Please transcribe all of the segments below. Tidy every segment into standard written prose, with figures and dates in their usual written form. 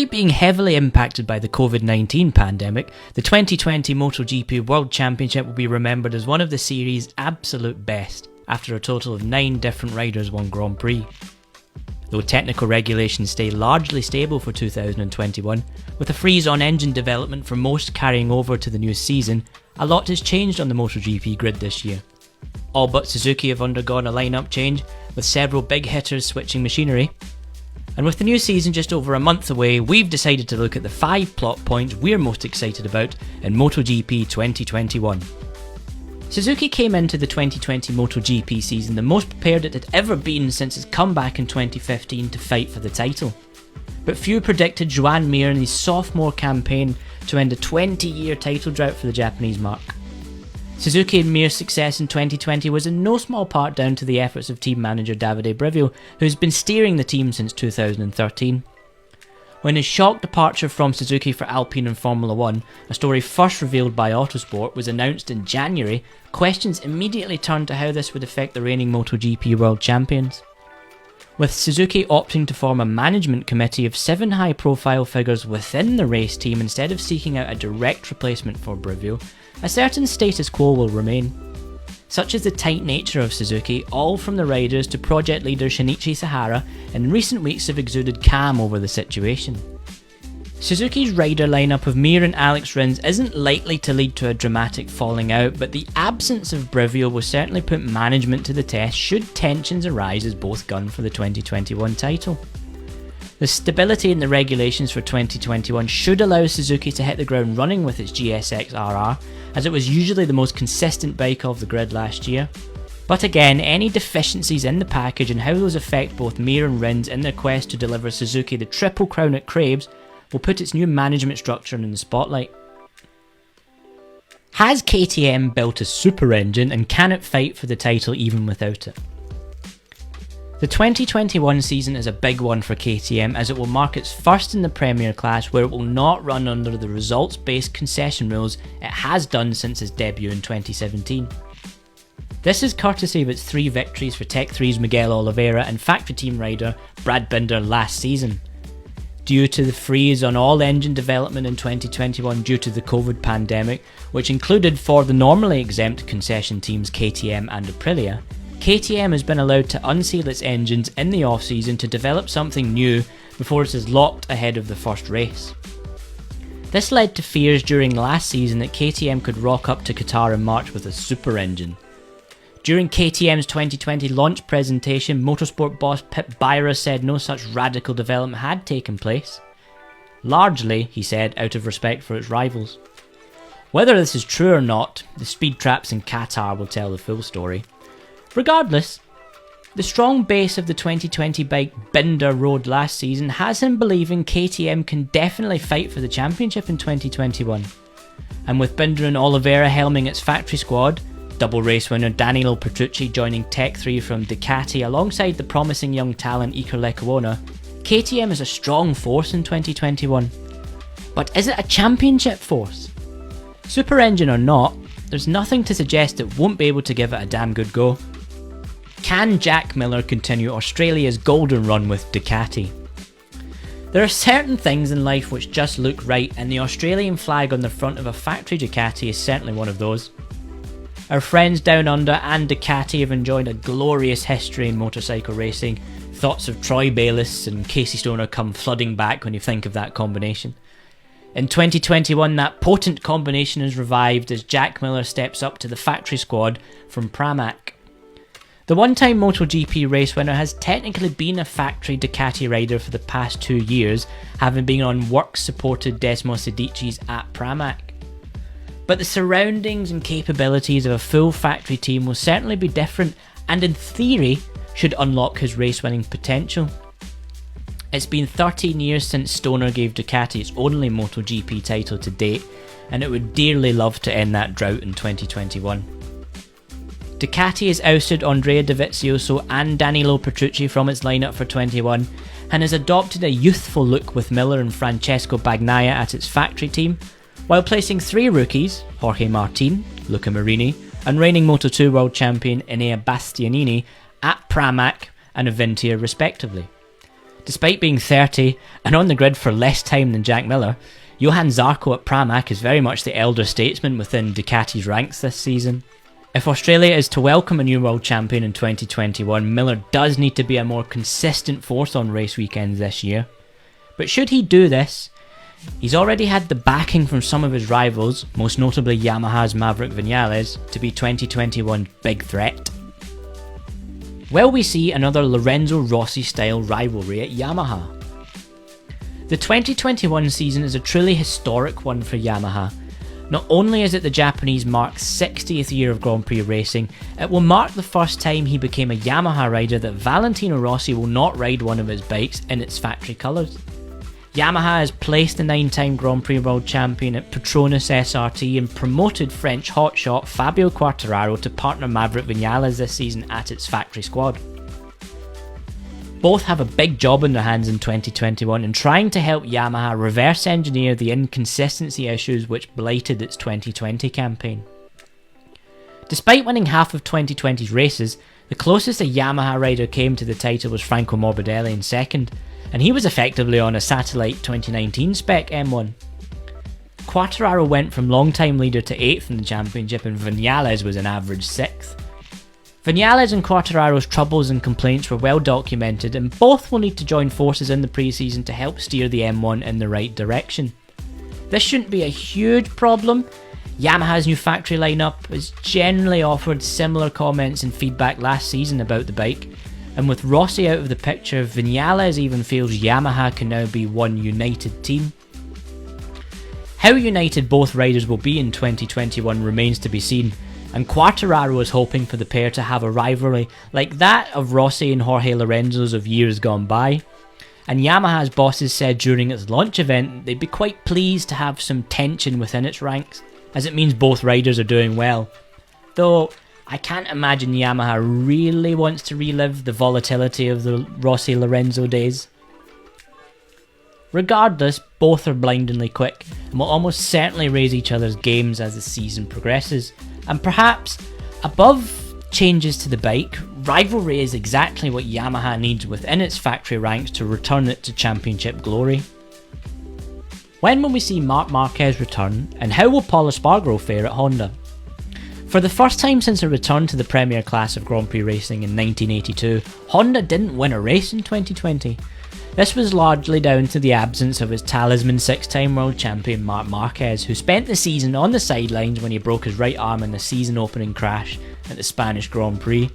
Despite being heavily impacted by the COVID-19 pandemic, the 2020 MotoGP World Championship will be remembered as one of the series' absolute best, after a total of 9 different riders won Grand Prix. Though technical regulations stay largely stable for 2021, with a freeze on engine development for most carrying over to the new season, a lot has changed on the MotoGP grid this year. All but Suzuki have undergone a lineup change, with several big hitters switching machinery. And with the new season just over a month away, we've decided to look at the 5 plot points we're most excited about in MotoGP 2021. Suzuki came into the 2020 MotoGP season the most prepared it had ever been since its comeback in 2015 to fight for the title. But few predicted Joan Mir and his sophomore campaign to end a 20-year title drought for the Japanese marque. Suzuki and Mir's success in 2020 was in no small part down to the efforts of team manager Davide Brivio, who's been steering the team since 2013. When his shock departure from Suzuki for Alpine and Formula 1, a story first revealed by Autosport, was announced in January, questions immediately turned to how this would affect the reigning MotoGP World Champions. With Suzuki opting to form a management committee of 7 high-profile figures within the race team instead of seeking out a direct replacement for Brivio, a certain status quo will remain. Such is the tight nature of Suzuki, all from the riders to project leader Shinichi Sahara in recent weeks have exuded calm over the situation. Suzuki's rider lineup of Mir and Alex Rins isn't likely to lead to a dramatic falling out, but the absence of Brivio will certainly put management to the test should tensions arise as both gun for the 2021 title. The stability in the regulations for 2021 should allow Suzuki to hit the ground running with its GSX-RR, as it was usually the most consistent bike of the grid last year. But again, any deficiencies in the package and how those affect both Mir and Rins in their quest to deliver Suzuki the Triple Crown at Craibs will put its new management structure in the spotlight. Has KTM built a super engine and can it fight for the title even without it? The 2021 season is a big one for KTM as it will mark its first in the Premier class where it will not run under the results-based concession rules it has done since its debut in 2017. This is courtesy of its 3 victories for Tech 3's Miguel Oliveira and factory team rider Brad Binder last season. Due to the freeze on all engine development in 2021 due to the COVID pandemic, which included for the normally exempt concession teams KTM and Aprilia, KTM has been allowed to unseal its engines in the off-season to develop something new before it is locked ahead of the first race. This led to fears during last season that KTM could rock up to Qatar in March with a super engine. During KTM's 2020 launch presentation, motorsport boss Pip Beirer said no such radical development had taken place. Largely, he said, out of respect for its rivals. Whether this is true or not, the speed traps in Qatar will tell the full story. Regardless, the strong base of the 2020 bike Binder rode last season has him believing KTM can definitely fight for the championship in 2021. And with Binder and Oliveira helming its factory squad, double race winner Danilo Petrucci joining Tech 3 from Ducati alongside the promising young talent Iker Lecuona, KTM is a strong force in 2021. But is it a championship force? Super engine or not, there's nothing to suggest it won't be able to give it a damn good go. Can Jack Miller continue Australia's golden run with Ducati? There are certain things in life which just look right, and the Australian flag on the front of a factory Ducati is certainly one of those. Our friends down under and Ducati have enjoyed a glorious history in motorcycle racing. Thoughts of Troy Bayliss and Casey Stoner come flooding back when you think of that combination. In 2021, that potent combination is revived as Jack Miller steps up to the factory squad from Pramac. The one-time MotoGP race winner has technically been a factory Ducati rider for the past 2 years, having been on work-supported Desmos Edici's at Pramac. But the surroundings and capabilities of a full factory team will certainly be different and in theory should unlock his race-winning potential. It's been 13 years since Stoner gave Ducati its only MotoGP title to date, and it would dearly love to end that drought in 2021. Ducati has ousted Andrea Dovizioso and Danilo Petrucci from its lineup for 21 and has adopted a youthful look with Miller and Francesco Bagnaia at its factory team, while placing 3 rookies, Jorge Martin, Luca Marini and reigning Moto2 world champion Enea Bastianini at Pramac and Avintia respectively. Despite being 30 and on the grid for less time than Jack Miller, Johan Zarco at Pramac is very much the elder statesman within Ducati's ranks this season. If Australia is to welcome a new world champion in 2021, Miller does need to be a more consistent force on race weekends this year. But should he do this, he's already had the backing from some of his rivals, most notably Yamaha's Maverick Viñales, to be 2021's big threat. Will we see another Lorenzo-Rossi style rivalry at Yamaha? The 2021 season is a truly historic one for Yamaha. Not only is it the Japanese marque's 60th year of Grand Prix racing, it will mark the first time he became a Yamaha rider that Valentino Rossi will not ride one of his bikes in its factory colours. Yamaha has placed the 9-time Grand Prix world champion at Petronas SRT and promoted French hotshot Fabio Quartararo to partner Maverick Viñales this season at its factory squad. Both have a big job in their hands in 2021 in trying to help Yamaha reverse engineer the inconsistency issues which blighted its 2020 campaign. Despite winning half of 2020's races, the closest a Yamaha rider came to the title was Franco Morbidelli in second, and he was effectively on a satellite 2019 spec M1. Quartararo went from long-time leader to 8th in the championship, and Viñales was an average 6th. Viñales and Quartararo's troubles and complaints were well documented, and both will need to join forces in the pre-season to help steer the M1 in the right direction. This shouldn't be a huge problem. Yamaha's new factory lineup has generally offered similar comments and feedback last season about the bike, and with Rossi out of the picture, Viñales even feels Yamaha can now be one united team. How united both riders will be in 2021 remains to be seen, and Quartararo is hoping for the pair to have a rivalry like that of Rossi and Jorge Lorenzo's of years gone by. And Yamaha's bosses said during its launch event they'd be quite pleased to have some tension within its ranks, as it means both riders are doing well. Though I can't imagine Yamaha really wants to relive the volatility of the Rossi-Lorenzo days. Regardless, both are blindingly quick and will almost certainly raise each other's games as the season progresses. And perhaps, above changes to the bike, rivalry is exactly what Yamaha needs within its factory ranks to return it to championship glory. When will we see Marc Marquez return, and how will Pol Espargaro fare at Honda? For the first time since a return to the premier class of Grand Prix racing in 1982, Honda didn't win a race in 2020. This was largely down to the absence of his talisman 6-time world champion Marc Marquez, who spent the season on the sidelines when he broke his right arm in a season-opening crash at the Spanish Grand Prix.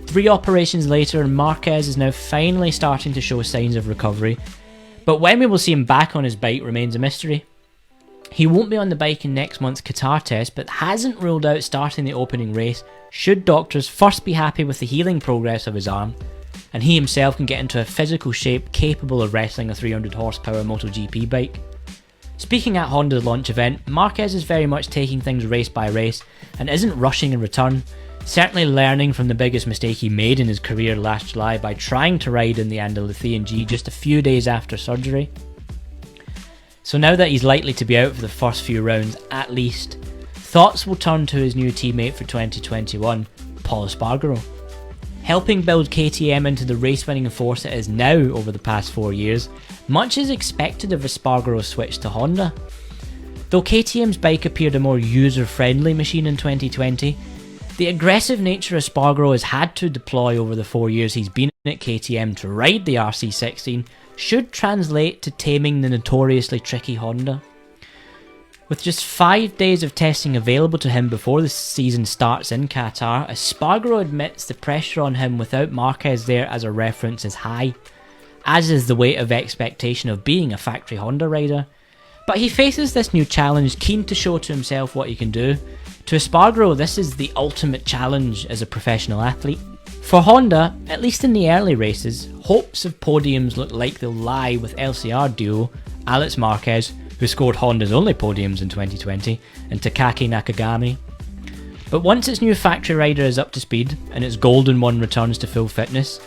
3 operations later, Marquez is now finally starting to show signs of recovery, but when we will see him back on his bike remains a mystery. He won't be on the bike in next month's Qatar test, but hasn't ruled out starting the opening race should doctors first be happy with the healing progress of his arm, and he himself can get into a physical shape capable of wrestling a 300 horsepower MotoGP bike. Speaking at Honda's launch event, Marquez is very much taking things race by race and isn't rushing in return, certainly learning from the biggest mistake he made in his career last July by trying to ride in the Andalusian G just a few days after surgery. So now that he's likely to be out for the first few rounds at least, thoughts will turn to his new teammate for 2021, Pol Espargaro. Helping build KTM into the race-winning force it is now over the past 4 years, much is expected of Espargaro's switch to Honda. Though KTM's bike appeared a more user-friendly machine in 2020, the aggressive nature Espargaro has had to deploy over the 4 years he's been at KTM to ride the RC16 should translate to taming the notoriously tricky Honda. With just 5 days of testing available to him before the season starts in Qatar, Espargaro admits the pressure on him without Marquez there as a reference is high, as is the weight of expectation of being a factory Honda rider. But he faces this new challenge keen to show to himself what he can do. To Espargaro, this is the ultimate challenge as a professional athlete. For Honda, at least in the early races, hopes of podiums look like they'll lie with LCR duo Alex Marquez, who scored Honda's only podiums in 2020, and Takaki Nakagami. But once its new factory rider is up to speed, and its Golden One returns to full fitness,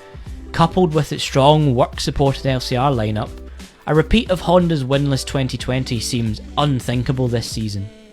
coupled with its strong work-supported LCR lineup, a repeat of Honda's winless 2020 seems unthinkable this season.